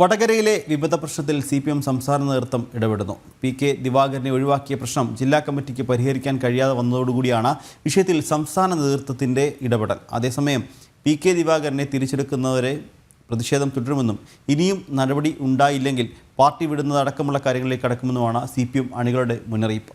വടകരയിലെ വിമത പ്രശ്നത്തിൽ CPM സംസ്ഥാന നേതൃത്വം ഇടപെടുന്നു. PK ദിവാകരനെ ഒഴിവാക്കിയ പ്രശ്നം ജില്ലാ കമ്മിറ്റിക്ക് പരിഹരിക്കാൻ കഴിയാതെ വന്നതോടുകൂടിയാണ് വിഷയത്തിൽ സംസ്ഥാന നേതൃത്വത്തിന്റെ ഇടപെടൽ. അതേസമയം PK ദിവാകരനെ തിരിച്ചെടുക്കുന്നവരെ പ്രതിഷേധം തുടരുമെന്നും ഇനിയും നടപടി ഉണ്ടായില്ലെങ്കിൽ പാർട്ടി വിടുന്നതടക്കമുള്ള കാര്യങ്ങളിലേക്ക് കടക്കുമെന്നുമാണ് CPM അണികളുടെ മുന്നറിയിപ്പ്.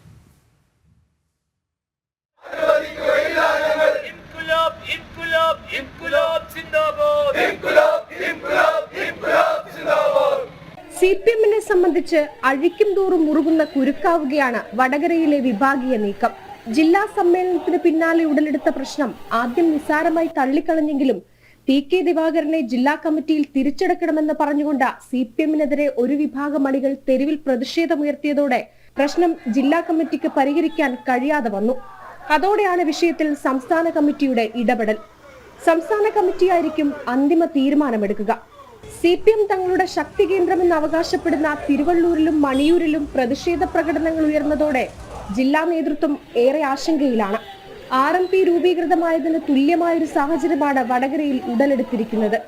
CPM-നെ സംബന്ധിച്ച് അഴിക്കും തോറും മുറുകുന്ന കുരുക്കാവുകയാണ് വടകരയിലെ വിഭാഗീയ നീക്കം. ജില്ലാ സമ്മേളനത്തിന് പിന്നാലെ ഉടലെടുത്ത പ്രശ്നം ആദ്യം നിസ്സാരമായി തള്ളിക്കളഞ്ഞെങ്കിലും PK ദിവാകരനെ ജില്ലാ കമ്മിറ്റിയിൽ തിരിച്ചെടുക്കണമെന്ന് പറഞ്ഞുകൊണ്ട് CPM-നെതിരെ ഒരു വിഭാഗം അണികൾ തെരുവിൽ പ്രതിഷേധമുയർത്തിയതോടെ പ്രശ്നം ജില്ലാ കമ്മിറ്റിക്ക് പരിഹരിക്കാൻ കഴിയാതെ വന്നു. അതോടെയാണ് വിഷയത്തിൽ സംസ്ഥാന കമ്മിറ്റിയുടെ ഇടപെടൽ. സംസ്ഥാന കമ്മിറ്റിയായിരിക്കും അന്തിമ തീരുമാനമെടുക്കുക. CPM തങ്ങളുടെ ശക്തി കേന്ദ്രമെന്ന് അവകാശപ്പെടുന്ന തിരുവള്ളൂരിലും മണിയൂരിലും പ്രതിഷേധ പ്രകടനങ്ങൾ ഉയർന്നതോടെ ജില്ലാ നേതൃത്വം ഏറെ ആശങ്കയിലാണ്. RMP രൂപീകൃതമായതിന് തുല്യമായൊരു സാഹചര്യമാണ് വടകരയിൽ ഉടലെടുത്തിരിക്കുന്നത്.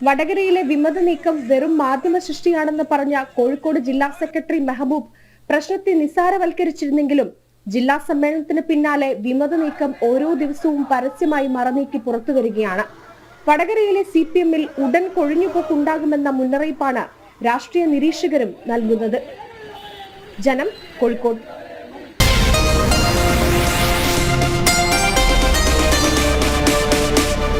വടകരയിലെ വിമത നീക്കം വെറും മാധ്യമ സൃഷ്ടിയാണെന്ന് പറഞ്ഞ കോഴിക്കോട് ജില്ലാ സെക്രട്ടറി മെഹബൂബ് പ്രശ്നത്തെ നിസ്സാരവൽക്കരിച്ചിരുന്നെങ്കിലും ജില്ലാ സമ്മേളനത്തിന് പിന്നാലെ വിമത നീക്കം ഓരോ ദിവസവും പരസ്യമായി മറനീക്കി പുറത്തുവരികയാണ്. വടകരയിലെ CPM-ൽ ഉടൻ കൊഴിഞ്ഞുപോക്കുണ്ടാകുമെന്ന മുന്നറിയിപ്പാണ് രാഷ്ട്രീയ നിരീക്ഷകരും നൽകുന്നത്. ജനം, കോഴിക്കോട്.